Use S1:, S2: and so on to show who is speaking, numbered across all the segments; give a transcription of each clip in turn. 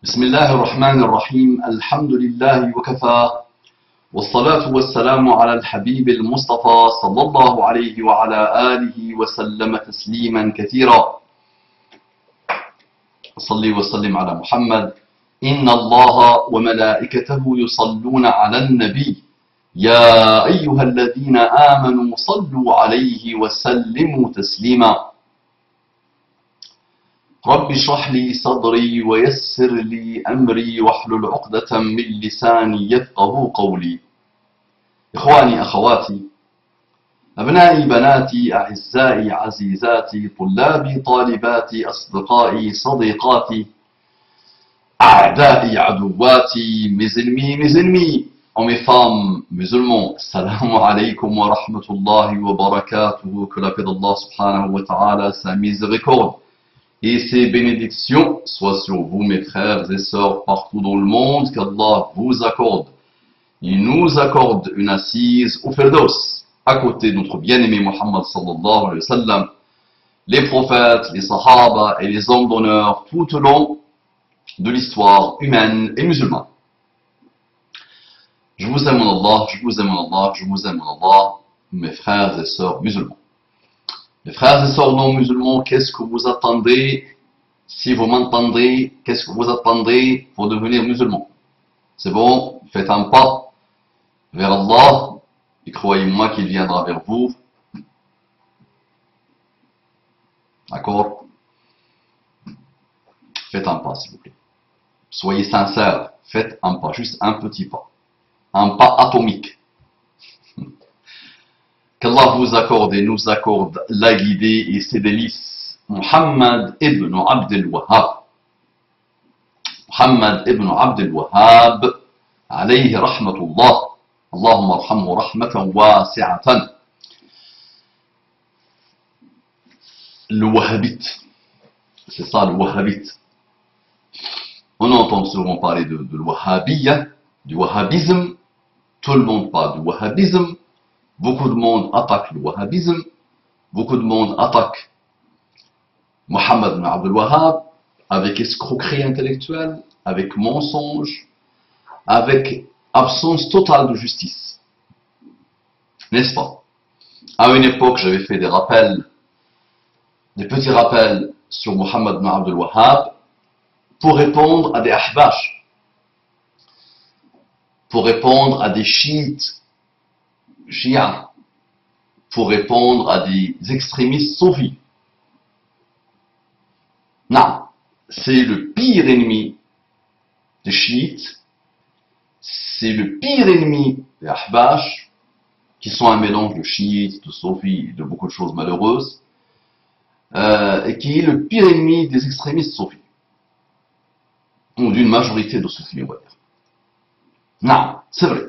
S1: بسم الله الرحمن الرحيم الحمد لله وكفى والصلاة والسلام على الحبيب المصطفى صلى الله عليه وعلى آله وسلم تسليما كثيرا صلي وسلم على محمد إن الله وملائكته يصلون على النبي يا أيها الذين آمنوا صلوا عليه وسلموا تسليما رب اشرح لي صدري ويسر لي أمري واحلل عقدة من لساني يفقه قولي إخواني أخواتي أبنائي بناتي أعزائي عزيزاتي طلابي طالباتي أصدقائي صديقاتي أعدائي عدواتي mes mes femmes musulmans, Assalamu alaikum wa rahmatullahi wa barakatuh, que la paix d'Allah subhanahu wa ta'ala, sa miséricorde et ses bénédictions soient sur vous mes frères et sœurs partout dans le monde, qu'Allah vous accorde. Il nous accorde une assise au Firdaus, à côté de notre bien-aimé Muhammad sallallahu alayhi wa sallam, les prophètes, les sahaba et les hommes d'honneur tout au long de l'histoire humaine et musulmane. Je vous aime en Allah, je vous aime en Allah, je vous aime en Allah, mes frères et sœurs musulmans. Mes frères et sœurs non musulmans, qu'est-ce que vous attendez, si vous m'entendez, qu'est-ce que vous attendez pour devenir musulman? C'est bon, faites un pas vers Allah, et croyez-moi qu'il viendra vers vous. D'accord? Faites un pas, s'il vous plaît. Soyez sincères, faites un pas, juste un petit pas. Un pas atomique. Qu'Allah vous accorde et nous accorde la guidée et ses délices. Muhammad ibn Abdel Wahhab. Muhammad ibn Abdel Wahhab, alayhi rahmatullah. Allahumma arhamhu rahmatan wasi'atan. Le wahhabite. C'est ça le wahhabite. On entend souvent parler de l'wahhabiyya, du wahhabisme. Tout le monde parle du wahhabisme. Beaucoup de monde attaque le wahhabisme. Beaucoup de monde attaque Muhammad ibn Abdul Wahhab avec escroquerie intellectuelle, avec mensonge, avec absence totale de justice. N'est-ce pas? À une époque, j'avais fait des rappels, des petits rappels sur Muhammad ibn Abdul Wahhab pour répondre à des ahbash, pour répondre à des chiites, pour répondre à des extrémistes soufis. Non, c'est le pire ennemi des chiites, c'est le pire ennemi des ahbash, qui sont un mélange de chiites, de soufis et de beaucoup de choses malheureuses, et qui est le pire ennemi des extrémistes soufis, ou d'une majorité de soufis, on va dire. Non, c'est vrai.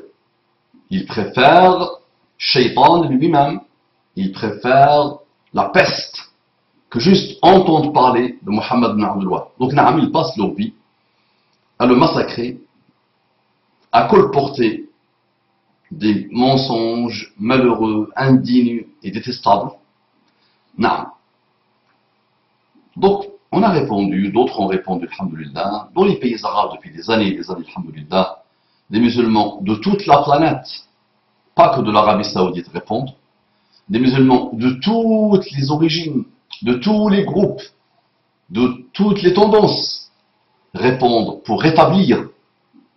S1: Il préfère Shaitan lui-même, il préfère la peste que juste entendre parler de Muhammad ibn Abdul Wahhab. Donc, ils passent leur vie à le massacrer, à colporter des mensonges malheureux, indignes et détestables. Non. Donc, on a répondu, d'autres ont répondu, alhamdulillah, dans les pays arabes depuis des années, alhamdulillah. Des musulmans de toute la planète, pas que de l'Arabie Saoudite répondent, des musulmans de toutes les origines, de tous les groupes, de toutes les tendances, répondent pour rétablir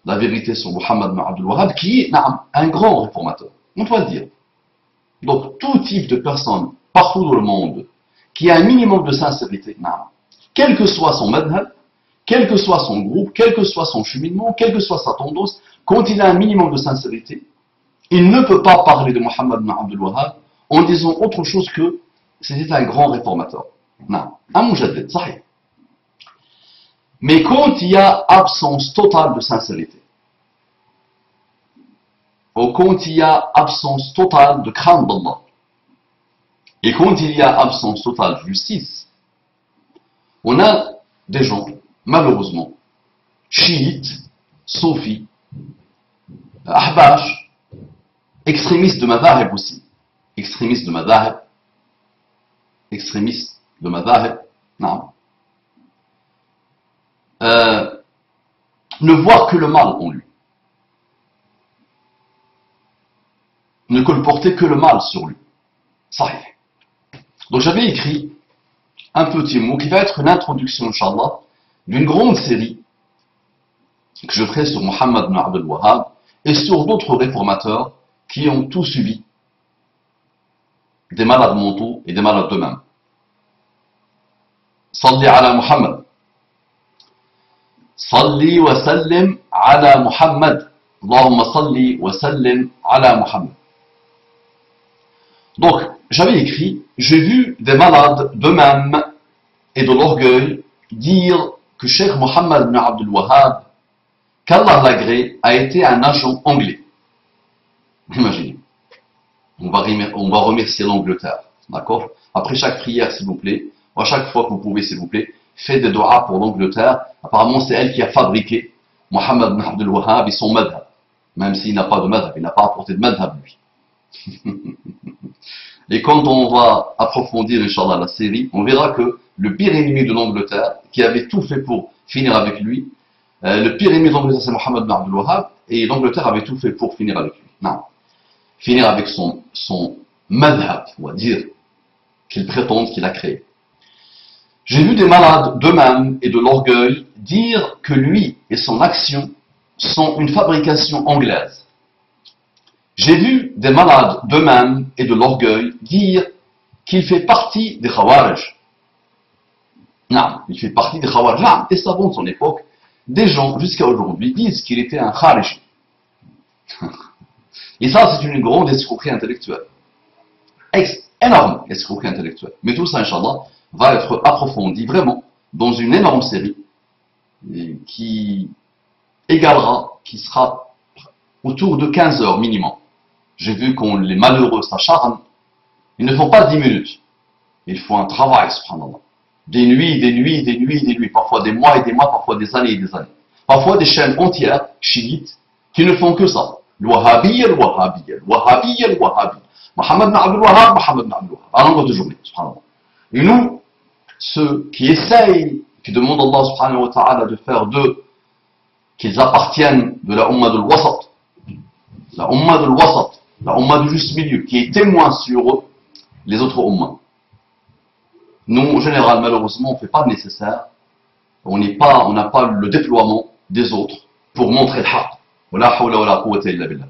S1: la vérité sur Muhammad ibn Abdul Wahhab, qui est un grand réformateur, on doit le dire. Donc tout type de personne, partout dans le monde, qui a un minimum de sincérité, quel que soit son madhab, quel que soit son groupe, quel que soit son cheminement, quelle que soit sa tendance, quand il a un minimum de sincérité, il ne peut pas parler de Muhammad ibn Abdul Wahhab en disant autre chose que c'était un grand réformateur. Non, un mujaddid, sahih. Mais quand il y a absence totale de sincérité, ou quand il y a absence totale de crainte d'Allah, et quand il y a absence totale de justice, on a des gens, malheureusement, chiites, soufis, ahbash, extrémistes de madhahib aussi, extrémistes de madhahib, non, ne voir que le mal en lui. Ne colporter que le mal sur lui. Ça y est. Donc j'avais écrit un petit mot qui va être une introduction, Inch'Allah, d'une grande série que je ferai sur Mohammed ibn Abdul Wahhab et sur d'autres réformateurs qui ont tout subi des malades mentaux et des malades d'eux-mêmes. Salli ala Muhammad. Salli wa sallim ala Muhammad. Allahumma salli wa sallim ala Muhammad. Donc, j'avais écrit, j'ai vu des malades d'eux-mêmes et de l'orgueil dire que Cheikh Mohammed ibn Abdul Wahhab, qu'Allah l'agrée, a été un agent anglais. Imaginez. On va remercier l'Angleterre. D'accord? Après chaque prière, s'il vous plaît, ou à chaque fois que vous pouvez, s'il vous plaît, faites des doigts pour l'Angleterre. Apparemment, c'est elle qui a fabriqué Mohammed ibn Abdul Wahhab et son madhab. Même s'il n'a pas de madhab, il n'a pas apporté de madhab, lui. Et quand on va approfondir, Inch'Allah, la série, on verra que le pire ennemi de l'Angleterre, qui avait tout fait pour finir avec lui, le pire ennemi de l'Angleterre, c'est Mohammed ibn Abdul Wahhab, et l'Angleterre avait tout fait pour finir avec lui. Non. Finir avec son madhab, on va dire, qu'il prétend qu'il a créé. J'ai vu des malades d'eux-mêmes et de l'orgueil dire que lui et son action sont une fabrication anglaise. J'ai vu des malades d'eux-mêmes et de l'orgueil dire qu'il fait partie des Khawarij. Non, il fait partie des Khawarij. Non, des savants de son époque, des gens jusqu'à aujourd'hui disent qu'il était un Khariji. Et ça, c'est une grande escroquerie intellectuelle. Énorme escroquerie intellectuelle. Mais tout ça, Inch'Allah, va être approfondi vraiment dans une énorme série qui égalera, qui sera autour de 15 heures minimum. J'ai vu qu'on les malheureux s'acharnent. Ils ne font pas 10 minutes. Ils font un travail, subhanallah. Des nuits, des nuits, des nuits, des nuits. Parfois des mois et des mois, parfois des années et des années. Parfois des chaînes entières, chiites, qui ne font que ça. Le Wahhabi, le Wahhabi, le Wahhabi, le Wahhabi. Mohammed ibn Abdul Wahhab, Mohammed ibn Abdul Wahhab. À longueur de journée, subhanallah. Et nous, ceux qui essayent, qui demandent à Allah subhanahu wa ta'ala de faire d'eux, qu'ils appartiennent de la Ummah de l'Wasat, la Ummah de l'Wasat, la Ummah du juste milieu, qui est témoin sur eux, les autres Ummahs. Nous, en général, malheureusement, on ne fait pas le nécessaire. On n'a pas le déploiement des autres pour montrer le haqq.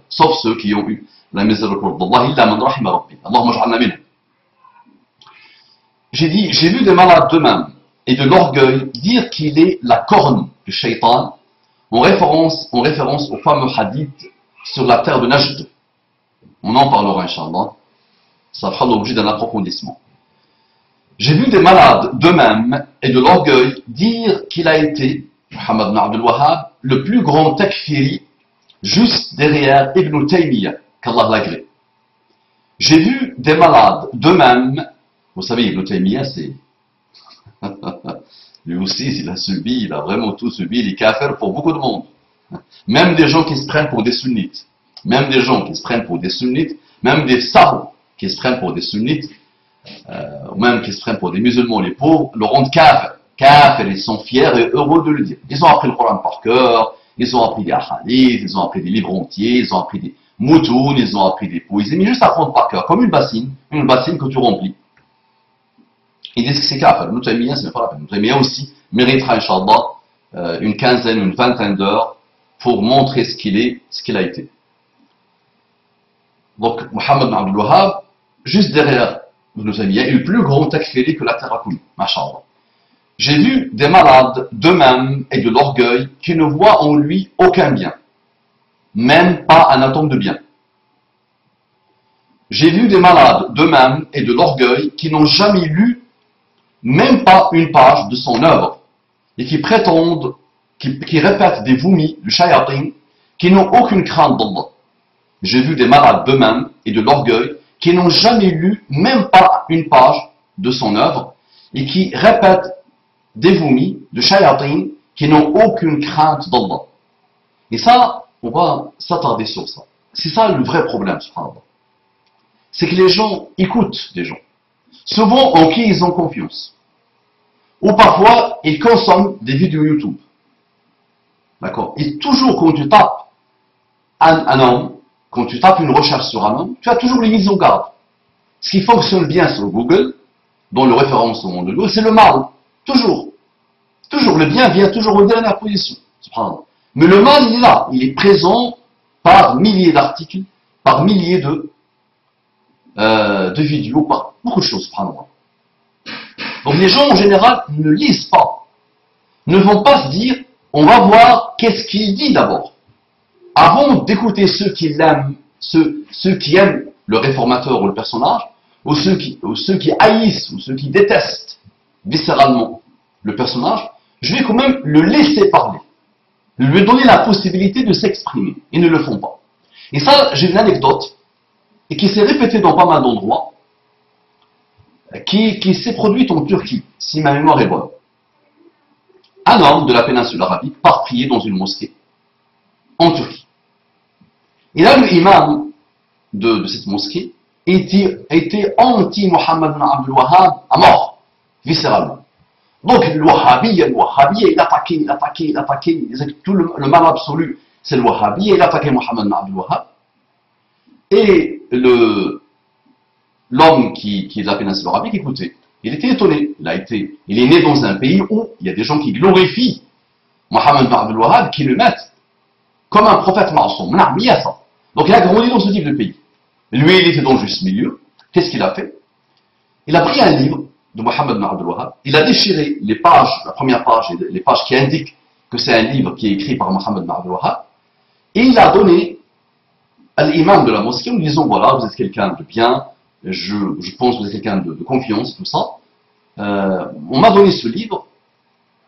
S1: Sauf ceux qui ont eu la miséricorde d'Allah, illa man rahima rabbi. Allahumma ja'alna minhum. J'ai vu des malades d'eux-mêmes et de l'orgueil dire qu'il est la corne du shaitan en référence au fameux hadith sur la terre de Najd. On en parlera, Inch'Allah. Ça fera l'objet d'un approfondissement. J'ai vu des malades d'eux-mêmes et de l'orgueil dire qu'il a été, Mohammed ibn Abdul Wahhab, le plus grand takfiri juste derrière Ibn Taymiyyah, qu'Allah l'agrée. J'ai vu des malades d'eux-mêmes, vous savez, Ibn Taymiyyah, c'est... Lui aussi, il a vraiment tout subi, il est kafirs pour beaucoup de monde. Même des gens qui se prennent pour des sunnites. Même des gens qui se prennent pour des sunnites, même des savants qui se prennent pour des sunnites, ou même qui se prennent pour des musulmans, les pauvres, le rendent kafir. Kafir, ils sont fiers et heureux de le dire. Ils ont appris le Coran par cœur, ils ont appris des hadiths, ils ont appris des livres entiers, ils ont appris des moutounes, ils ont appris des poésies, mais juste apprendre par cœur, comme une bassine que tu remplis. Ils disent que c'est kafir. Ibn Taymiyyah, ce n'est pas la peine. Ibn Taymiyyah aussi méritera, Inch'Allah, une quinzaine, une vingtaine d'heures pour montrer ce qu'il a été. Donc, Mohammed ibn Abdul Wahhab, juste derrière Ibn Taymiyyah, est le plus grand takfiri que la terre a connu. Masha'Allah. J'ai vu des malades d'eux-mêmes et de l'orgueil qui ne voient en lui aucun bien. Même pas un atome de bien. J'ai vu des malades d'eux-mêmes et de l'orgueil qui n'ont jamais lu même pas une page de son œuvre et qui prétendent, qui répètent des vomis du shayatin qui n'ont aucune crainte d'Allah. J'ai vu des malades d'eux-mêmes et de l'orgueil qui n'ont jamais lu même pas une page de son œuvre et qui répètent des vomis de shayatin qui n'ont aucune crainte d'Allah. Et ça, on va s'attarder sur ça. C'est ça le vrai problème, subhanallah. C'est que les gens écoutent des gens, souvent en qui ils ont confiance. Ou parfois, ils consomment des vidéos YouTube. D'accord? Et toujours quand tu tapes un homme, quand tu tapes une recherche sur un homme, tu as toujours les mises en garde. Ce qui fonctionne bien sur Google, dans le référencement de Google, c'est le mal. Toujours. Toujours. Le bien vient toujours en dernière position. Mais le mal, il est là. Il est présent par milliers d'articles, par milliers de vidéos, par beaucoup de choses. Donc les gens, en général, ne lisent pas. Ne vont pas se dire, on va voir qu'est-ce qu'il dit d'abord. Avant d'écouter ceux qui l'aiment, ceux qui aiment le réformateur ou le personnage, ou ceux qui haïssent, ou ceux qui détestent viscéralement le personnage, je vais quand même le laisser parler. Lui donner la possibilité de s'exprimer. Ils ne le font pas. Et ça, j'ai une anecdote, et qui s'est répétée dans pas mal d'endroits, qui s'est produite en Turquie, si ma mémoire est bonne. Un homme de la péninsule arabique part prier dans une mosquée, en Turquie. Et là, le imam de cette mosquée était anti-Mohammed ibn Abdul Wahhab à mort, viscéralement. Donc, le Wahhabi, il attaquait, tout le mal absolu, c'est le Wahhabi, il attaquait Mohammed ibn Abdul Wahhab. Et l'homme qui est de la péninsule arabique, écoutez, il était étonné. Il est né dans un pays où il y a des gens qui glorifient Mohammed ibn Abdul Wahhab, qui le mettent comme un prophète maçon. Donc il a grandi dans ce type de pays. Lui, il était dans le juste milieu. Qu'est-ce qu'il a fait? Il a pris un livre de Mohammed ibn Abdul Wahhab, il a déchiré les pages, la première page et les pages qui indiquent que c'est un livre qui est écrit par Mohammed ibn Abdul Wahhab, et il a donné à l'imam de la mosquée en lui disant, voilà, vous êtes quelqu'un de bien, je pense que vous êtes quelqu'un de confiance, tout ça. On m'a donné ce livre,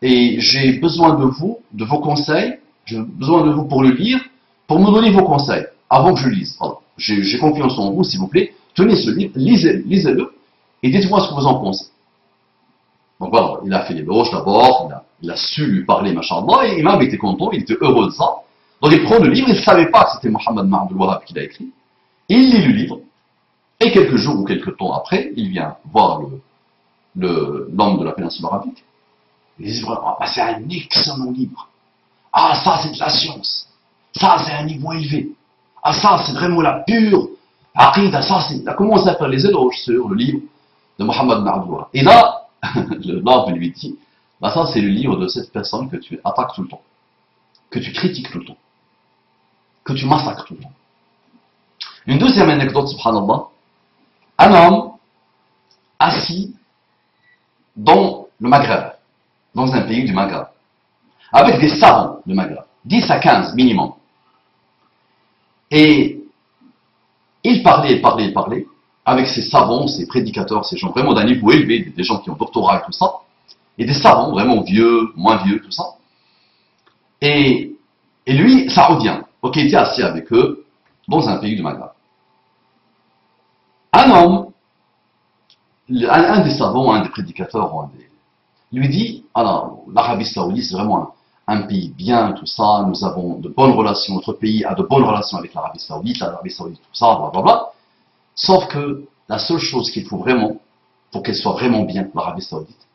S1: et j'ai besoin de vous, de vos conseils, j'ai besoin de vous pour le lire, pour me donner vos conseils, avant que je lise. Voilà. J'ai confiance en vous, s'il vous plaît, tenez ce livre, lisez-le, et dites-moi ce que vous en pensez. Donc voilà, il a fait l'éloge d'abord, il a su lui parler, machallah, et l'imam était content, il était heureux de ça. Donc il prend le livre, il ne savait pas que c'était Mohammed ibn Abdul Wahhab qui l'a écrit, et il lit le livre, et quelques jours ou quelques temps après, il vient voir l'homme de la péninsule arabique, il dit, ah, c'est un excellent livre, ah ça c'est de la science, ça c'est un niveau élevé, ah ça c'est vraiment la pure aqida, ça c'est, il a commencé à faire les éloges sur le livre de Mohammed ibn Abdul Wahhab. Et là, l'homme lui dit, bah ça c'est le livre de cette personne que tu attaques tout le temps, que tu critiques tout le temps, que tu massacres tout le temps. Une deuxième anecdote, subhanallah, un homme assis dans le Maghreb, dans un pays du Maghreb, avec des savants du Maghreb, 10 à 15 minimum. Et il parlait avec ces savants, ces prédicateurs, ces gens vraiment d'un niveau élevé, des gens qui ont doctorat et tout ça, et des savants vraiment vieux, moins vieux, tout ça. Et lui, saoudien, donc il était assis avec eux dans un pays du Maghreb. Un homme, un des savants, un des prédicateurs, lui dit, alors, l'Arabie Saoudite, c'est vraiment un pays bien, tout ça, nous avons de bonnes relations, notre pays a de bonnes relations avec l'Arabie Saoudite, tout ça, blablabla. Sauf que la seule chose qu'il faut vraiment, pour qu'elle soit vraiment bien, l'Arabie Saoudite,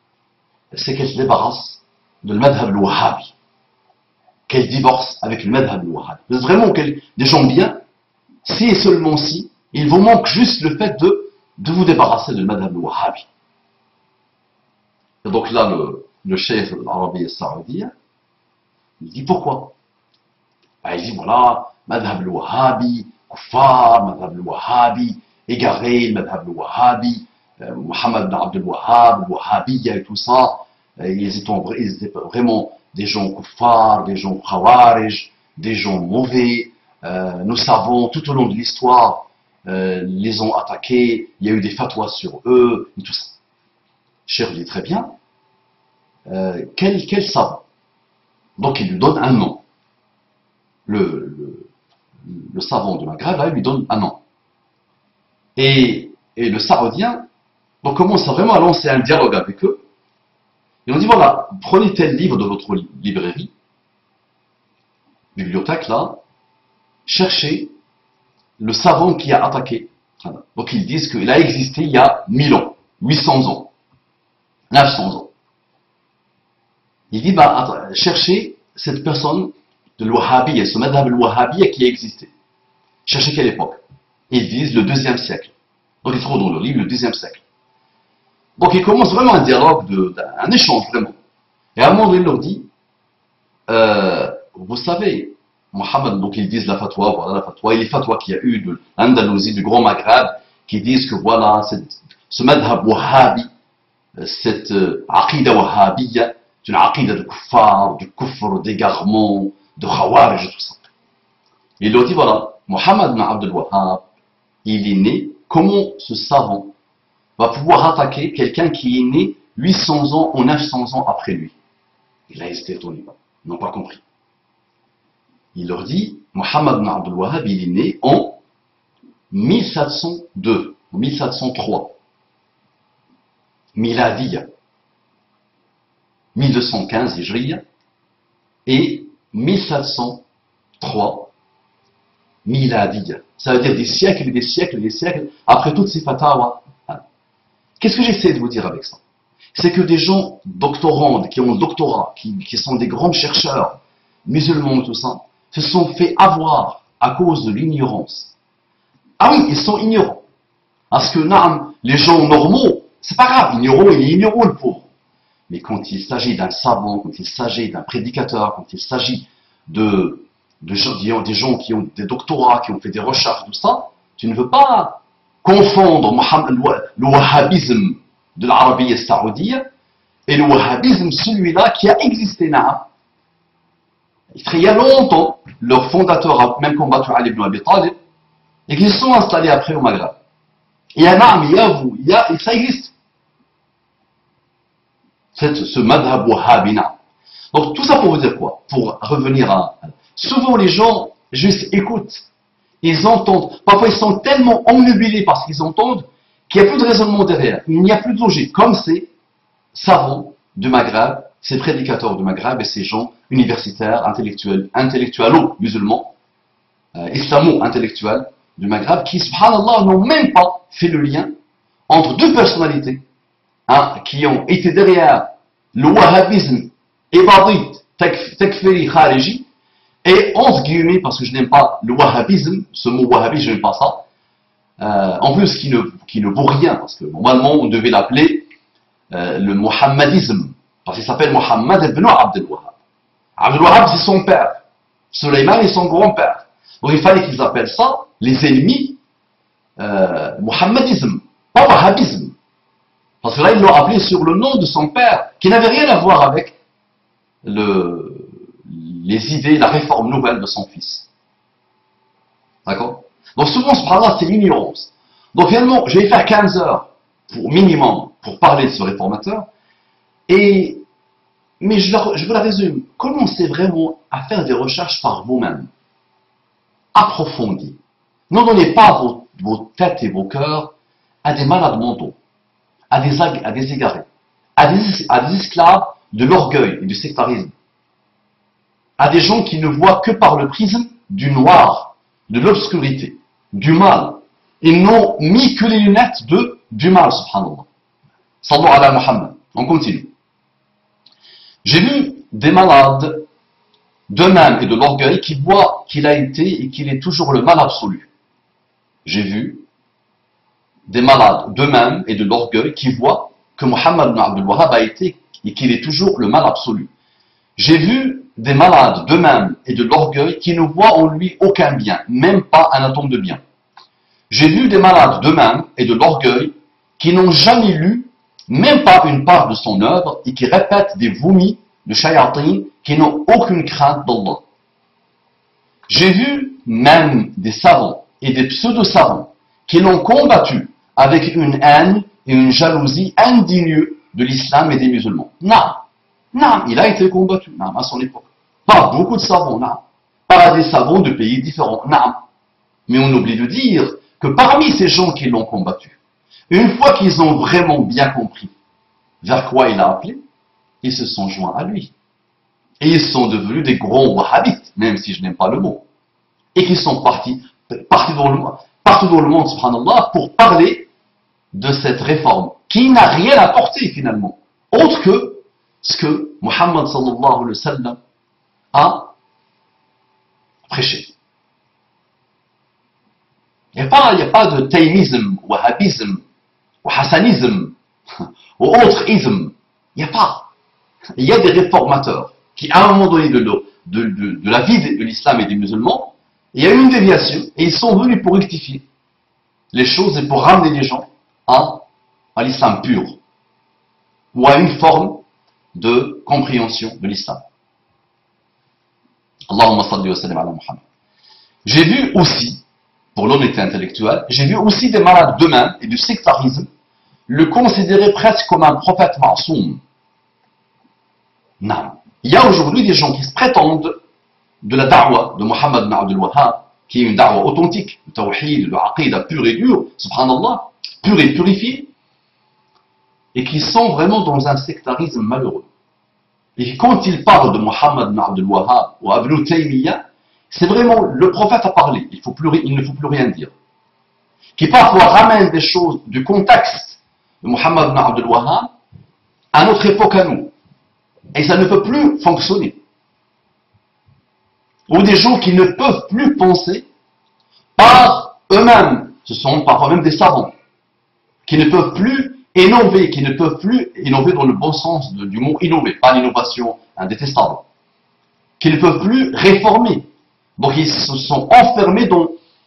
S1: c'est qu'elle se débarrasse de le madhab al-Wahhabi. Qu'elle divorce avec le madhab al-Wahhabi. C'est vraiment des gens bien, si et seulement si, il vous manque juste le fait de vous débarrasser de le madhab al-Wahhabi. Et donc là, le chef de l'Arabie Saoudite, il dit pourquoi? Il dit voilà, madhab al-Wahhabi, kuffar, madhab al-Wahhabi, égaré, le madhab al-Wahhabi, Mohammed ibn Abdul Wahhab, le Wahhabiyya et tout ça, ils étaient vraiment des gens kuffar, des gens khawarij, des gens mauvais. Nous savons tout au long de l'histoire, les ont attaqués, il y a eu des fatwas sur eux, et tout ça. Cheikh dit très bien, quel savant? Donc il lui donne un nom. Le savant de Maghreb, là, il lui donne un nom. Et le Saoudien donc commence vraiment à lancer un dialogue avec eux. Et on dit voilà, prenez tel livre de votre librairie, bibliothèque là, cherchez le savant qui a attaqué. Donc ils disent qu'il a existé il y a 1000 ans, 800 ans, 900 ans. Il dit cherchez cette personne de l'Wahhabiyya, ce madhab al-Wahhabiyya qui a existé. Cherchez quelle époque? Ils disent le 2e siècle. Donc ils trouvent dans le livre le 2e siècle. Donc ils commencent vraiment un dialogue, un échange vraiment. Et à un moment donné, il leur dit, vous savez, Mohammed, donc ils disent la fatwa, voilà la fatwa, et les fatwas qu'il y a eu de l'Andalousie, du Grand Maghreb, qui disent que voilà, ce madhab wahhabi, cette aqida wahhabiyya, c'est une aqida de kuffar, du kufr, d'égarement, de khawarij, tout ça. Il leur dit voilà, Mohammed ibn Abdul Wahhab, il est né, comment ce savant va pouvoir attaquer quelqu'un qui est né 800 ans ou 900 ans après lui? Il a hésité étonné, ils n'ont pas compris. Il leur dit, Mohammed ibn Abdul Wahhab, il est né en 1702, 1703, Miladiya, 1215 Hijriya, et 1703 Miladiya. Ça veut dire des siècles et des siècles et des siècles après toutes ces fatawas. Qu'est-ce que j'essaie de vous dire avec ça? C'est que des gens doctorantes, qui ont le doctorat, qui sont des grands chercheurs, musulmans et tout ça, se sont fait avoir à cause de l'ignorance. Ah oui, ils sont ignorants. Parce que les gens normaux, c'est pas grave, ignorant, il est ignorant le pauvre. Mais quand il s'agit d'un savant, quand il s'agit d'un prédicateur, quand il s'agit des gens qui ont des doctorats, qui ont fait des recherches, tout ça, tu ne veux pas confondre le wahhabisme de l'Arabie saoudienne et le wahhabisme, celui-là qui a existé. Il y a longtemps, leur fondateur a même combattu Ali ibn Abi Talib et qu'ils se sont installés après au Maghreb. Il y a ça existe. Ce madhab wahhabi. Donc tout ça pour vous dire quoi? Pour revenir à... Souvent les gens juste écoutent. Ils entendent. Parfois ils sont tellement omnubilés par ce qu'ils entendent qu'il n'y a plus de raisonnement derrière. Il n'y a plus de logique. Comme ces savants du Maghreb, ces prédicateurs du Maghreb et ces gens universitaires, intellectuels-musulmans, islamo-intellectuels du Maghreb, qui, subhanallah, n'ont même pas fait le lien entre deux personnalités qui ont été derrière le wahhabisme ibadite, takfiri, khariji, et entre guillemets, parce que je n'aime pas le wahhabisme, ce mot wahhabisme, je n'aime pas ça, en plus qui ne vaut rien, parce que normalement on devait l'appeler le mohammadisme, parce qu'il s'appelle Mohammed ibn Abdul Wahhab. Abdul Wahhab c'est son père, Sulayman est son grand-père. Donc il fallait qu'ils appellent ça les ennemis mohammadisme, pas wahhabisme. Parce que là, ils l'ont appelé sur le nom de son père, qui n'avait rien à voir avec les idées, la réforme nouvelle de son fils. D'accord? Donc souvent, subhanallah, c'est l'ignorance. Donc finalement, je vais faire 15 heures minimum pour parler de ce réformateur, mais je vous la résume. Commencez vraiment à faire des recherches par vous-même, approfondies. Ne donnez pas vos têtes et vos cœurs à des malades mentaux, à des égarés, à des esclaves de l'orgueil et du sectarisme, à des gens qui ne voient que par le prisme du noir, de l'obscurité, du mal. Ils n'ont mis que les lunettes du mal, subhanallah. Sallu ala Muhammad. On continue. J'ai vu des malades d'eux-mêmes et de l'orgueil qui voient qu'il a été et qu'il est toujours le mal absolu. J'ai vu des malades d'eux-mêmes et de l'orgueil qui voient que Mohammed ibn Abdul Wahhab a été et qu'il est toujours le mal absolu. J'ai vu des malades d'eux-mêmes et de l'orgueil qui ne voient en lui aucun bien, même pas un atome de bien. J'ai vu des malades d'eux-mêmes et de l'orgueil qui n'ont jamais lu même pas une part de son œuvre et qui répètent des vomis de shayatin qui n'ont aucune crainte d'Allah. J'ai vu même des savants et des pseudo-savants qui l'ont combattu avec une haine et une jalousie indigne de l'islam et des musulmans. Non, il a été combattu, à son époque. Par beaucoup de savants, par des savants de pays différents, mais on oublie de dire que parmi ces gens qui l'ont combattu, une fois qu'ils ont vraiment bien compris vers quoi il a appelé, ils se sont joints à lui. Et ils sont devenus des grands wahhabites, même si je n'aime pas le mot. Et qui sont partis partout dans le monde, subhanallah, pour parler de cette réforme, qui n'a rien apporté finalement, autre que ce que Muhammad sallallahu alayhi wa sallam a prêcher. Il n'y a pas de taïmisme, wahhabisme, ou hassanisme, ou autre isme. Il n'y a pas. Il y a des réformateurs qui, à un moment donné de la vie de l'islam et des musulmans, il y a eu une déviation et ils sont venus pour rectifier les choses et pour ramener les gens à l'islam pur ou à une forme de compréhension de l'islam. Allahumma salli wa sallim ala Muhammad. J'ai vu aussi, pour l'honnêteté intellectuelle, j'ai vu aussi des malades d'eux-mêmes et du sectarisme le considérer presque comme un prophète ma'soum. Non. Il y a aujourd'hui des gens qui se prétendent de la da'wa de Muhammad ibn Abdul Wahhab, qui est une da'wa authentique, le tawhid, le aqida pur et dur, subhanallah, pur et purifié, et qui sont vraiment dans un sectarisme malheureux. Et quand ils parlent de Muhammad ibn Abdul Wahhab ou Ibn Taymiyyah, c'est vraiment le prophète a parlé, il ne faut plus rien dire. Qui parfois ramène des choses du contexte de Muhammad ibn Abdul Wahhab à notre époque à nous. Et ça ne peut plus fonctionner. Ou des gens qui ne peuvent plus penser par eux-mêmes. Ce sont parfois même des savants. Qui ne peuvent plus innover, qui ne peuvent plus innover dans le bon sens du mot innover, pas l'innovation indétestable. Qui ne peuvent plus réformer. Donc ils se sont enfermés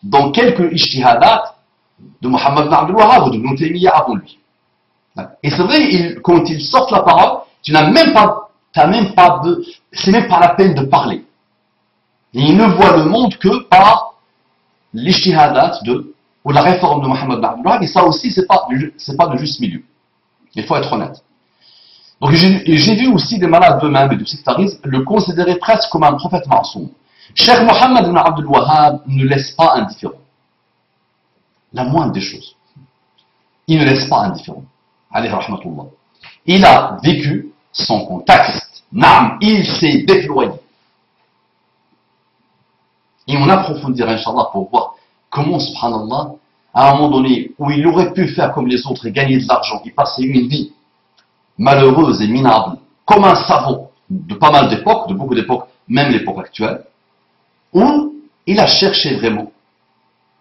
S1: dans quelques ijtihadat de Muhammad ibn Abdul Wahhab ou de Ibn Taymiyyah avant lui. Et c'est vrai, quand ils sortent la parole, c'est même pas la peine de parler. Et ils ne voient le monde que par l'ijtihadat ou la réforme de Muhammad ibn Abdul Wahhab, et ça aussi, c'est pas de juste milieu. Il faut être honnête. Donc j'ai vu aussi des malades d'eux-mêmes et du sectarisme le considérer presque comme un prophète ma'soum. Cheikh Muhammad ibn Abdul Wahhab ne laisse pas indifférent. La moindre des choses. Il ne laisse pas indifférent. Alayhi rahmatullah. Il a vécu son contexte. Naam, il s'est déployé. Et on approfondira, Inch'Allah, pour voir comment, subhanallah, à un moment donné où il aurait pu faire comme les autres et gagner de l'argent, il passait une vie malheureuse et minable, comme un savant de pas mal d'époques, de beaucoup d'époques, même l'époque actuelle, où il a cherché vraiment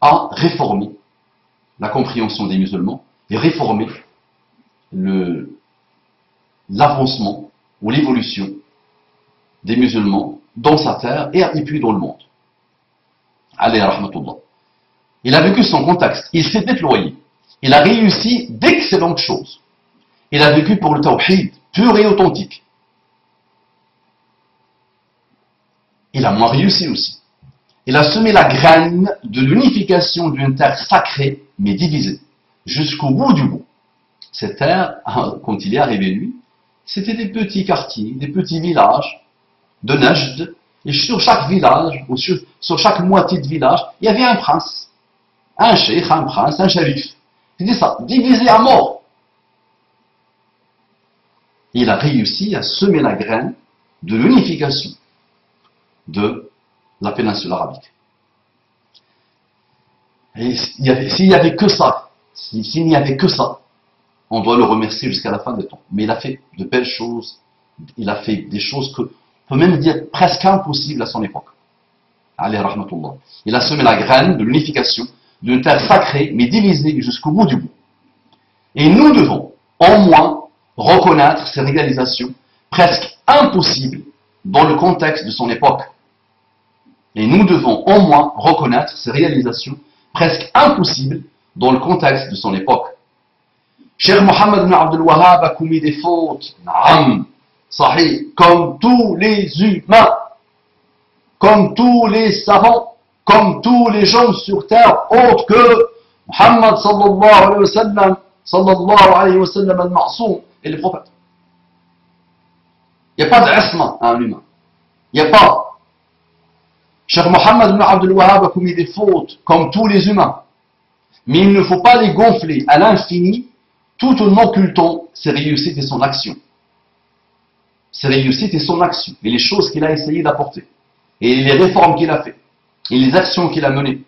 S1: à réformer la compréhension des musulmans et réformer l'avancement ou l'évolution des musulmans dans sa terre et puis dans le monde. Alayhi rahmatullah. Il a vécu son contexte, il s'est déployé, il a réussi d'excellentes choses. Il a vécu pour le tawhid, pur et authentique. Il a moins réussi aussi. Il a semé la graine de l'unification d'une terre sacrée, mais divisée, jusqu'au bout du bout. Cette terre, quand il est arrivé lui, c'était des petits quartiers, des petits villages de Najd, et sur chaque village, ou sur chaque moitié de village, il y avait un prince, un cheikh, un prince, un shérif. C'était ça, divisé à mort. Il a réussi à semer la graine de l'unification de la péninsule arabique. Et s'il n'y avait que ça, s'il n'y avait que ça, on doit le remercier jusqu'à la fin des temps. Mais il a fait de belles choses, il a fait des choses que, on peut même dire presque impossibles à son époque. Alayhi rahmatullah. Il a semé la graine de l'unification d'une terre sacrée, mais divisée jusqu'au bout du bout. Et nous devons, au moins, reconnaître ces réalisations presque impossibles dans le contexte de son époque. Et nous devons au moins reconnaître ces réalisations presque impossibles dans le contexte de son époque. Cheikh Muhammad ibn Abdul Wahhab a commis des fautes, naam, sahih, comme tous les humains, comme tous les savants, comme tous les gens sur terre, autres que Muhammad sallallahu alayhi wa sallam al-ma'soum et les prophètes. Il n'y a pas d'asma à un humain. Il n'y a pas. Cheikh Muhammad ibn Abdul Wahhab a commis des fautes, comme tous les humains. Mais il ne faut pas les gonfler à l'infini, tout en occultant ses réussites et son action. Ses réussites et son action, et les choses qu'il a essayé d'apporter, et les réformes qu'il a fait, et les actions qu'il a menées.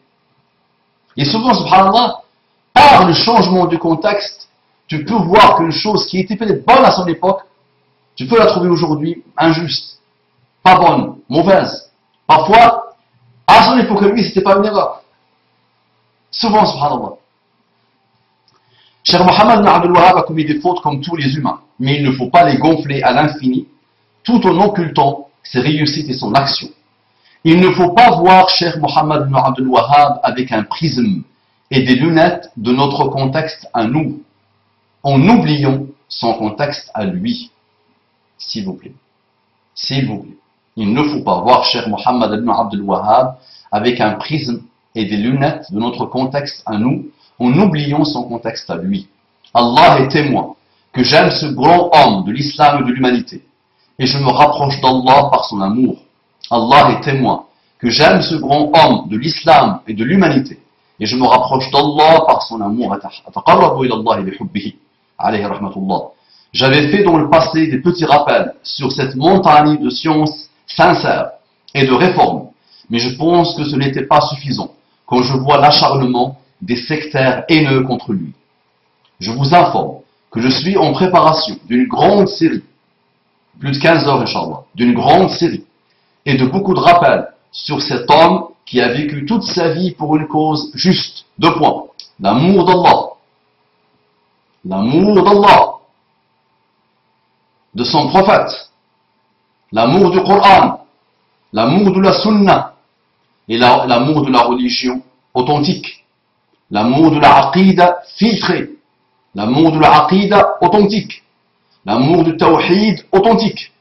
S1: Et souvent, subhanallah, par le changement du contexte, tu peux voir qu'une chose qui était peut-être bonne à son époque, tu peux la trouver aujourd'hui injuste, pas bonne, mauvaise. Parfois, À son époque, lui, c'était pas une erreur. Souvent, subhanallah. Cheikh Mohammed ibn Abdul Wahhab a commis des fautes comme tous les humains, mais il ne faut pas les gonfler à l'infini, tout en occultant ses réussites et son action. Il ne faut pas voir Cheikh Mohammed ibn Abdul Wahhab avec un prisme et des lunettes de notre contexte à nous, en oubliant son contexte à lui. S'il vous plaît. S'il vous plaît. Il ne faut pas voir Cheikh Mohammed ibn Abdul Wahhab avec un prisme et des lunettes de notre contexte à nous, en oubliant son contexte à lui. Allah est témoin que j'aime ce grand homme de l'islam et de l'humanité, et je me rapproche d'Allah par son amour. Allah est témoin que j'aime ce grand homme de l'islam et de l'humanité, et je me rapproche d'Allah par son amour. J'avais fait dans le passé des petits rappels sur cette montagne de science sincère et de réforme, mais je pense que ce n'était pas suffisant quand je vois l'acharnement des sectaires haineux contre lui. Je vous informe que je suis en préparation d'une grande série, plus de 15 heures, Inch'Allah, d'une grande série, et de beaucoup de rappels sur cet homme qui a vécu toute sa vie pour une cause juste. 2 points. L'amour d'Allah. L'amour d'Allah. De son prophète. L'amour du Coran. L'amour de la Sunna. Et l'amour de la religion authentique. L'amour de la aqida filtrée. L'amour de la aqida authentique. L'amour du tawhid authentique.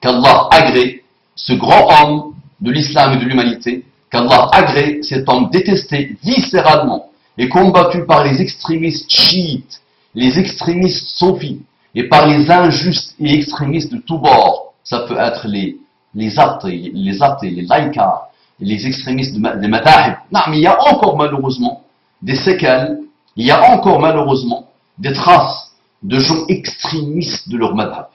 S1: Qu'Allah agrée ce grand homme de l'islam et de l'humanité, qu'Allah agrée cet homme détesté viscéralement et combattu par les extrémistes chiites, les extrémistes soufis et par les injustes et extrémistes de tous bords. Ça peut être les athées, les laïcars, les extrémistes des madahib. Non, mais il y a encore malheureusement des séquelles, il y a encore malheureusement des traces de gens extrémistes de leur madhab.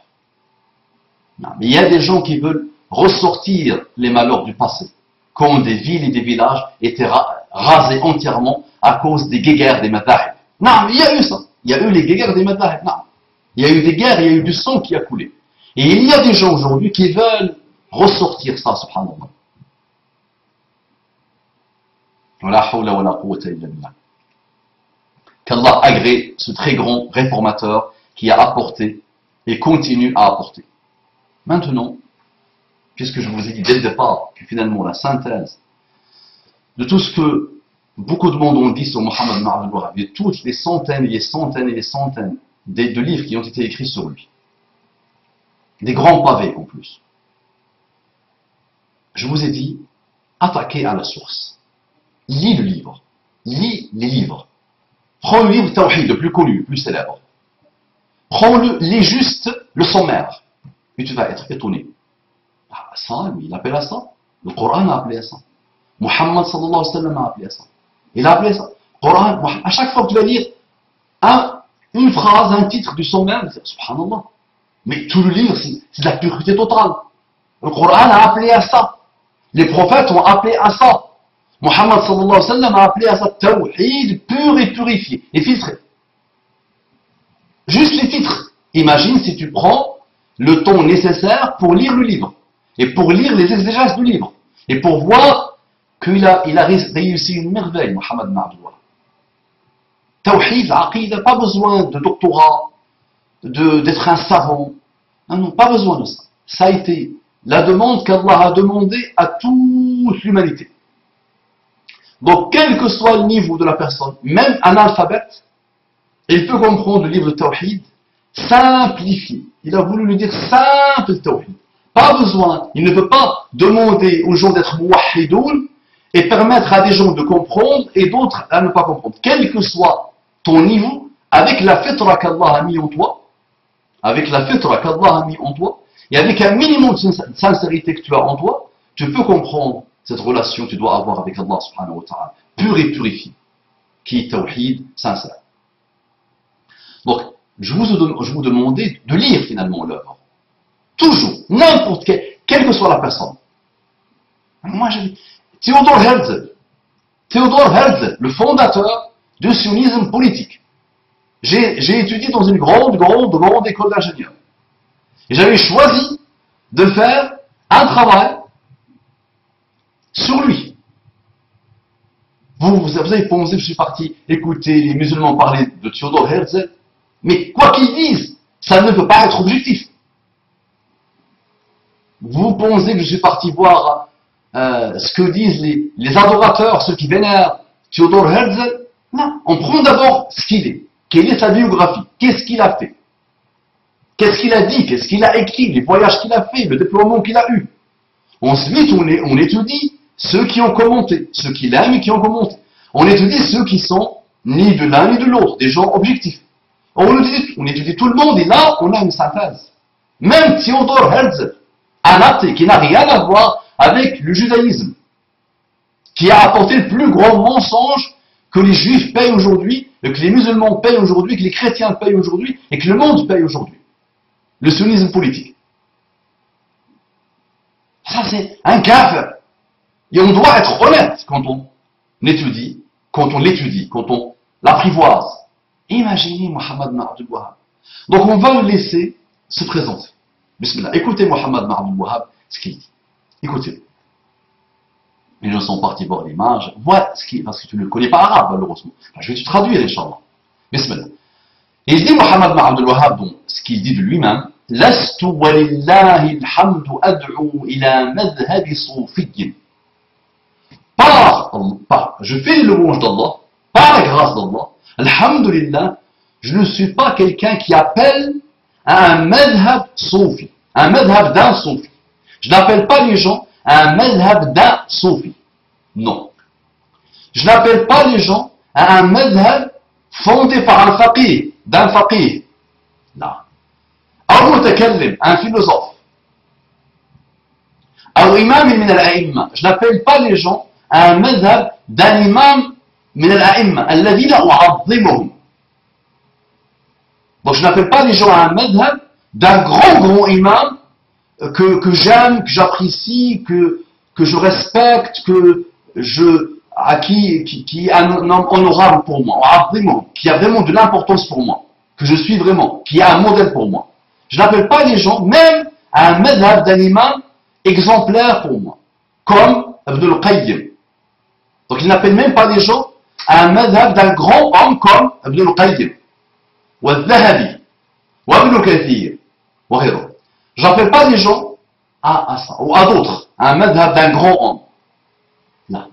S1: Non, mais il y a des gens qui veulent ressortir les malheurs du passé, quand des villes et des villages étaient rasés entièrement à cause des guéguerres des madahib. Non, mais il y a eu ça. Il y a eu les guéguerres des madahib. Non. Il y a eu des guerres, il y a eu du sang qui a coulé. Et il y a des gens aujourd'hui qui veulent ressortir ça, subhanallah. Qu'Allah agrée ce très grand réformateur qui a apporté et continue à apporter. Maintenant, puisque je vous ai dit dès le départ que finalement la synthèse de tout ce que beaucoup de monde ont dit sur Mohammed ibn Abdul Wahhab, et toutes les centaines et les centaines et les centaines de livres qui ont été écrits sur lui, des grands pavés en plus, je vous ai dit, attaquez à la source. Lis le livre. Lis les livres. Prends le livre Tawhid, le plus connu, le plus célèbre. Lis juste le sommaire. Et tu vas être étonné. Ah, ça, il appelle à ça. Le Coran a appelé à ça. Muhammad sallallahu alayhi wa sallam a appelé à ça. Il a appelé à ça. Coran, à chaque fois que tu vas lire une phrase, un titre du sommaire, subhanallah. Mais tout le livre, c'est de la pureté totale. Le Coran a appelé à ça. Les prophètes ont appelé à ça. Muhammad sallallahu alayhi wa sallam a appelé à ça tawhid pur et purifié et filtré. Juste les titres. Imagine si tu prends le temps nécessaire pour lire le livre et pour lire les exégèses du livre et pour voir qu'il a réussi une merveille, Mohammed ibn Abdul Wahhab. Tawhid, aqida, pas besoin de doctorat, d'être un savant. Non, pas besoin de ça. Ça a été la demande qu'Allah a demandé à toute l'humanité. Donc, quel que soit le niveau de la personne, même un analphabète, il peut comprendre le livre de Tawhid simplifié. Il a voulu lui dire simple Tawhid. Pas besoin, il ne peut pas demander aux gens d'être muwahhidoun et permettre à des gens de comprendre et d'autres à ne pas comprendre. Quel que soit ton niveau, avec la fitra qu'Allah a mis en toi, et avec un minimum de sincérité que tu as en toi, tu peux comprendre cette relation que tu dois avoir avec Allah subhanahu wa ta'ala, pure et purifiée, qui est tawhid sincère. Donc, je vous demandais de lire finalement l'œuvre. Toujours, n'importe quelle que soit la personne. Moi, j'ai Theodor Herzl, le fondateur du sionisme politique. J'ai étudié dans une grande école d'ingénieurs. Et j'avais choisi de faire un travail sur lui. Vous avez pensé que je suis parti écouter les musulmans parler de Theodor Herzl, mais quoi qu'ils disent, ça ne peut pas être objectif. Vous pensez que je suis parti voir ce que disent les adorateurs, ceux qui vénèrent Theodor Herzl? Non, on prend d'abord ce qu'il est. Quelle est sa biographie? Qu'est-ce qu'il a fait? Qu'est-ce qu'il a dit? Qu'est-ce qu'il a écrit? Les voyages qu'il a fait, le déploiement qu'il a eu. Ensuite, on étudie ceux qui ont commenté, ceux qui l'aiment et qui ont commenté. On étudie ceux qui sont ni de l'un ni de l'autre, des gens objectifs. On étudie tout le monde et là, on a une synthèse. Même Theodor Herzl, un athée qui n'a rien à voir avec le judaïsme, qui a apporté le plus grand mensonge que les juifs payent aujourd'hui, que les musulmans payent aujourd'hui, que les chrétiens payent aujourd'hui et que le monde paye aujourd'hui. Le sunnisme politique. Ça, c'est un kafir. Et on doit être honnête quand on l'étudie, quand on l'apprivoise. Imaginez Mohammed ibn Abdul Wahhab. Donc on va le laisser se présenter. Bismillah. Écoutez Mohammed ibn Abdul Wahhab, ce qu'il dit. Écoutez. Les gens sont partis voir l'image. Vois ce qu'il, parce que tu ne connais pas arabe, malheureusement. Enfin, je vais te traduire, Inch'Allah. Bismillah. Et il dit Mohammed ibn Abdul Wahhab, donc, ce qu'il dit de lui-même, لست ولله الحمد أدعو إلى مذهب صوفي. Je fais les louanges d'Allah, par la grâce d'Allah, alhamdulillah, je ne suis pas quelqu'un qui appelle à un madhab soufi, un madhab d'un soufi. Je n'appelle pas les gens à un madhab d'un soufi. Non. Je n'appelle pas les gens à un madhab fondé par un faqih, d'un faqih. Non. أو متكلم, un philosophe. أو إمام من الأئمة. Je n'appelle pas les gens à un madhab d'un imam من الأئمة الذين أعظمهم. Donc je n'appelle pas les gens à un madhab d'un grand imam que j'aime, que j'apprécie, que je respecte, qui est un homme honorable pour moi, qui a vraiment de l'importance pour moi, que je suis vraiment, qui est un modèle pour moi. Je n'appelle pas les gens même à un madhab d'un imam exemplaire pour moi, comme Ibn al-Qayyim. Donc il n'appelle même pas les gens à un madhab d'un grand homme comme Ibn al-Qayyim, ou al-Dhahabi, ou Ibn Kathir, ou غيره. Je n'appelle pas les gens à ça, ou à d'autres, à un madhab d'un grand homme. Non.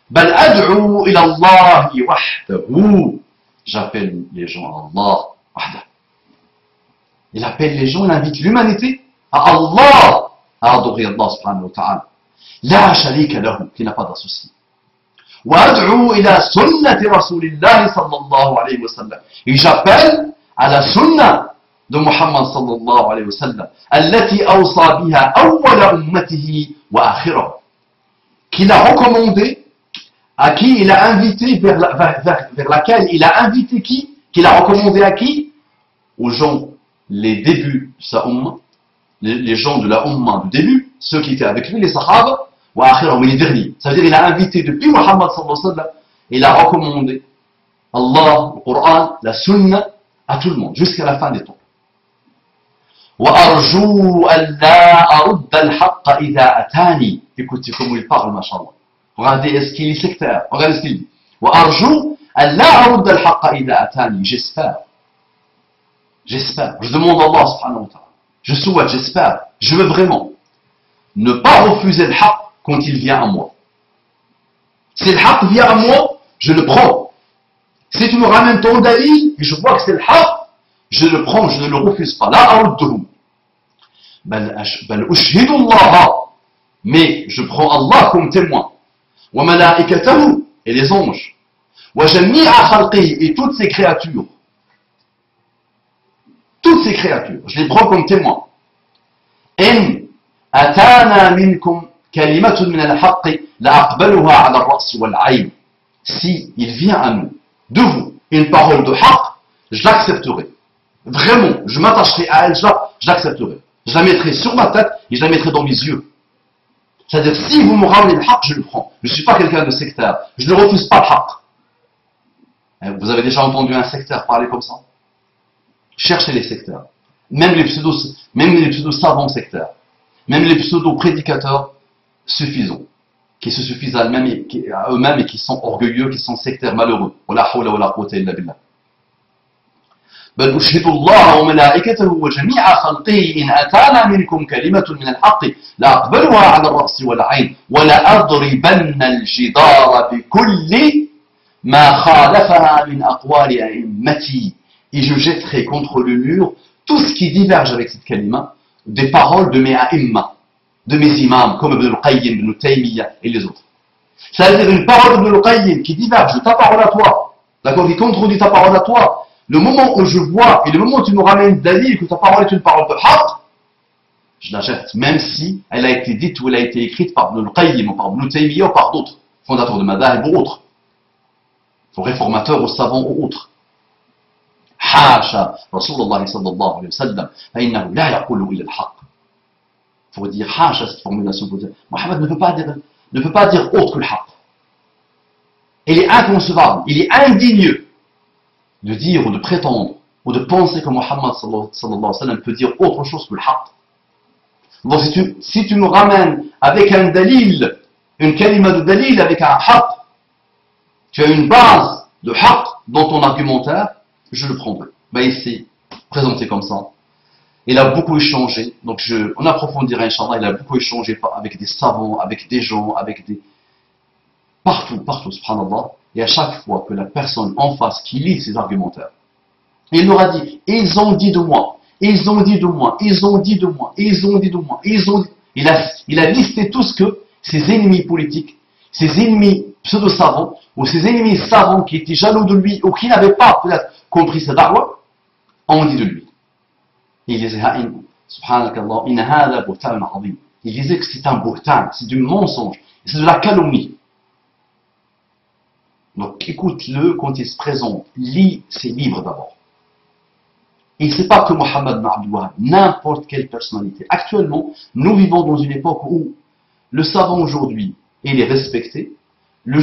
S1: بل أدعو إلى الله وحده. J'appelle les gens à Allah وحده. Il appelle les gens, il invite l'humanité à Allah, à adorer Allah subhanahu wa ta'ala. La sharika lahu, qui n'a pas d'associé. وأدعو إلى سنة رسول الله صلى الله عليه وسلم. Et j'appelle à la sunna de Muhammad صلى الله عليه وسلم التي أوصى بها أول أمته وآخره. Qu'il a recommandé, à qui il a invité, vers laquelle il a invité qui? Qu'il a recommandé à qui? Aux gens, les débuts de sa umma, les gens de la umma du début, ceux qui étaient avec lui, les sahaba, ou akhirahum, les derniers. Ça veut dire qu'il a invité depuis Muhammad sallallahu alayhi wa sallam, il a recommandé Allah, le Coran, la sunna, à tout le monde, jusqu'à la fin des temps. وأرجو أن لا أرد الحق إذا أتاني. Écoutez comment il parle, mashallah. Regardez, est-ce qu'il est sectaire? Regardez ce qu'il dit. وأرجو أن لا أرد الحق إذا أتاني. J'espère. Je demande à Allah subhanahu wa ta'ala. Je souhaite, j'espère, je veux vraiment ne pas refuser le haqq quand il vient à moi. Si le haqq vient à moi, je le prends. Si tu me ramènes ton dalil et je vois que c'est le haqq, je le prends, je ne le refuse pas. La arudduhu. Bal ushhidu Allah. Mais je prends Allah comme témoin. Wa malaikatahu, et les anges. Wa jami'a khalqihi, et toutes ces créatures. Toutes ces créatures, je les prends comme témoins. إن أتانا منكم كلمة من الحق لأقبلها على الرأس والعين. Si il vient à nous, de vous, une parole de haqq, je l'accepterai. Vraiment, je m'attacherai à elle, je l'accepterai. Je la mettrai sur ma tête et je la mettrai dans mes yeux. C'est-à-dire, si vous me ramenez le haqq, je le prends. Je ne suis pas quelqu'un de sectaire. Je ne refuse pas le haqq. Vous avez déjà entendu un sectaire parler comme ça? Cherchez les secteurs. Même les pseudo-savants sectaires. Même les pseudo-prédicateurs suffisants. qui se suffisent à eux-mêmes et qui sont orgueilleux, qui sont sectaires, malheureux. Wala hawla wala quwwata illa billah. بل أشهد الله وملائكته وجميع خلقه إن أتانا منكم كلمة من الحق لأقبلها على الرأس والعين ولأضربن الجدار بكل ما خالفها من أقوال أئمتي. Et je jetterai contre le mur tout ce qui diverge avec cette kalima des paroles de mes a'imma, de mes imams, comme Ibn al-Qayyim, Ibn Taymiyyah et les autres. Ça veut dire une parole de Ibn al-Qayyim qui diverge de ta parole à toi, d'accord, qui contredit ta parole à toi. Le moment où je vois et le moment où tu me ramènes dalil que ta parole est une parole de haqq, je la jette, même si elle a été dite ou elle a été écrite par Ibn al-Qayyim ou par Ibn Taymiyyah ou par d'autres, fondateurs de Madhahib ou autres, ou réformateurs ou savants ou autres. Hasha, Rasulullah sallallahu alayhi wa sallam, فإنه لا يقول إلا الحق. Il faut dire hasha cette formulation, pour dire Mohammed ne peut pas dire autre que le haqq. Il est inconcevable, il est indigne de dire ou de prétendre ou de penser que Mohammed sallallahu alayhi wa sallam peut dire autre chose que le haqq. Donc si tu me ramènes avec un dalil, une kalima de dalil avec un haqq, tu as une base de haqq dans ton argumentaire, je le prendrai. Ben ici, présenté comme ça. Il a beaucoup échangé, donc on approfondira, Inch'Allah, il a beaucoup échangé avec des savants, avec des gens, avec des... Partout, subhanallah. Et à chaque fois que la personne en face qui lit ses argumentaires, il leur a dit, ils ont dit de moi, ils ont dit de moi, ils ont dit de moi, ils ont dit de moi, ils ont dit... Il a listé tout ce que ses ennemis politiques, ses ennemis pseudo-savants, ou ses ennemis savants qui étaient jaloux de lui, ou qui n'avaient pas peut-être compris sa da'wah, ont dit de lui. Il disait, subhanakallah, inna hadha buhtan azim. Il disait que c'est un buhtan, c'est du mensonge, c'est de la calomnie. Donc écoute-le quand il se présente, lis ses livres d'abord. Et c'est pas que Mohammed ibn Abdul Wahhab, n'importe quelle personnalité. Actuellement, nous vivons dans une époque où le savant aujourd'hui, il est respecté, le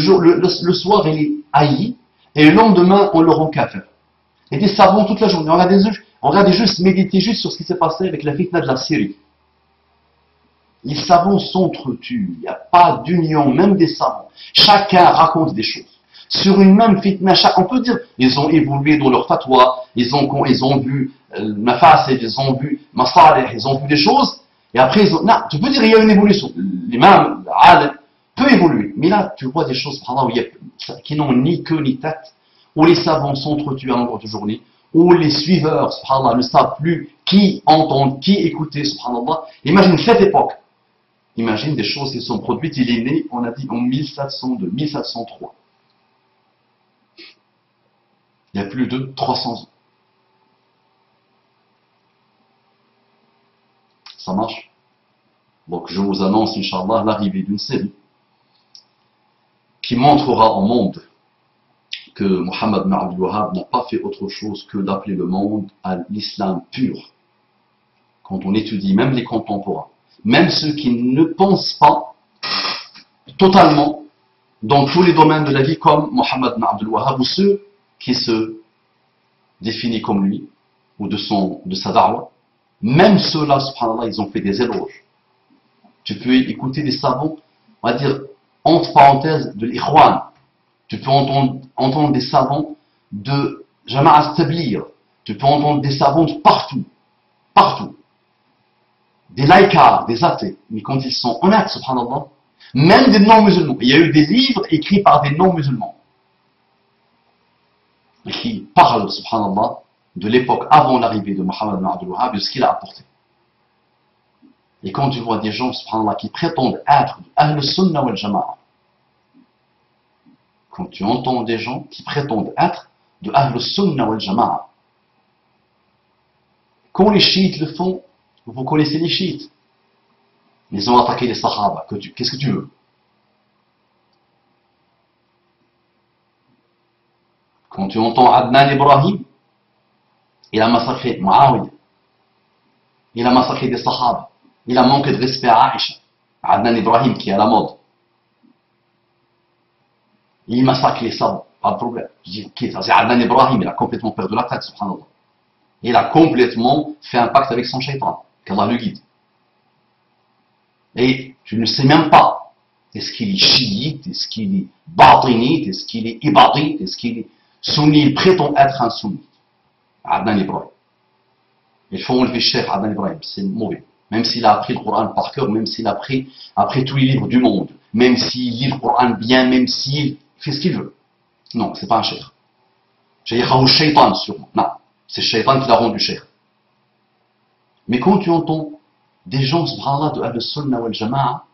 S1: soir il est haï, et le lendemain on le rend kafir. Et des savants toute la journée, on regardait juste méditer juste sur ce qui s'est passé avec la fitna de la Syrie. Les savants s'entretuent, il n'y a pas d'union, même des savants. Chacun raconte des choses. Sur une même fitna, on peut dire, ils ont évolué dans leur fatwa, ils ont vu mafasid, ils ont vu masalih, ils ont vu des choses, et après non, tu peux dire il y a une évolution. L'imam, l'alim, peut évoluer. Mais là, tu vois des choses qui n'ont ni queue ni tête, où les savants s'entretuent à longueur de journée, où les suiveurs, subhanallah, ne savent plus qui entendre, qui écouter, subhanallah. Imagine cette époque. Imagine des choses qui sont produites. Il est né, on a dit, en 1702, 1703. Il y a plus de 300 ans. Ça marche? Donc je vous annonce, Inch'Allah, l'arrivée d'une série qui montrera au monde que Mohammed ibn Abdul Wahhab n'a pas fait autre chose que d'appeler le monde à l'islam pur. Quand on étudie même les contemporains, même ceux qui ne pensent pas totalement dans tous les domaines de la vie comme Mohammed ibn Abdul Wahhab, ou ceux qui se définissent comme lui, ou de sa da'wah, même ceux-là, subhanallah, ils ont fait des éloges. Tu peux écouter des savants, on va dire, entre parenthèses, de l'ikhwan. Tu peux entendre des savants de Jama'at Tabligh. Tu peux entendre des savants de partout. Partout. Des laïcars, des athées. Mais quand ils sont honnêtes, subhanallah, même des non-musulmans. Il y a eu des livres écrits par des non-musulmans qui parlent, subhanallah, de l'époque avant l'arrivée de Mohammed ibn Abdul Wahhab et de ce qu'il a apporté. Et quand tu vois des gens, subhanallah, qui prétendent être Ahl Sunnah wal Jama'a, quand tu entends des gens qui prétendent être de Ahl Sunnah wal Jama'a, quand les chiites le font, vous connaissez les chiites, ils ont attaqué les sahaba, qu'est-ce que tu veux? Quand tu entends Adnan Ibrahim, il a massacré Muawiyah, il a massacré des sahaba, il a manqué de respect à Aïcha, Adnan Ibrahim qui est à la mode. Il massacre les savants, pas de problème. Je dis, ok, ça c'est Adnan Ibrahim, il a complètement perdu la tête, subhanallah. Il a complètement fait un pacte avec son shaitan, qu'Allah le guide. Et tu ne sais même pas Est-ce qu'il est chiite? Est-ce qu'il est batinite? Est-ce qu'il est ibadite? Est-ce qu'il est sunni? Il prétend être un sunni. Adnan Ibrahim. Il faut enlever Cheikh Adnan Ibrahim, c'est mauvais. Même s'il a appris le Coran par cœur, même s'il a appris tous les livres du monde, même s'il lit le Coran bien, même s'il fait ce qu'il veut. Non, c'est pas un cheikh. Cheikh ou shaitan sûrement. Non, c'est shaitan qui l'a rendu cheikh. Mais quand tu entends des gens, subhanallah, de Ahl-Sunnah wal Jama'a,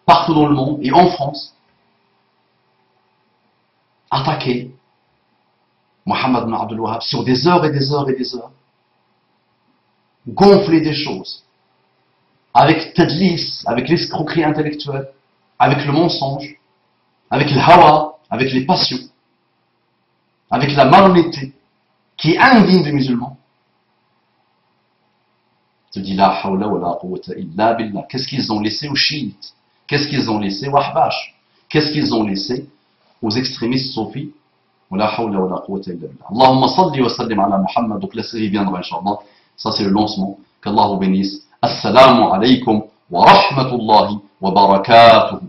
S1: partout dans le monde, et en France, attaquer Mohammed ibn Abdul Wahhab sur des heures et des heures et des heures, gonfler des choses, avec tadlis, avec l'escroquerie intellectuelle, avec le mensonge, avec le hawa, avec les passions, avec la malhonnêteté, qui est indigne des musulmans. Tu dis la hawla wa la quwwata illa billah. Qu'est-ce qu'ils ont laissé aux chiites? Qu'est-ce qu'ils ont laissé aux ahbash? Qu'est-ce qu'ils ont laissé aux extrémistes soufis? Wa la hawla wa la quwwata illa billah. Allahumma salli wa sallim ala Muhammad. Donc la série viendra, Inch'Allah. Ça c'est le lancement. Qu'Allah vous bénisse. Assalamu alaykum wa rahmatullahi wa barakatuhu.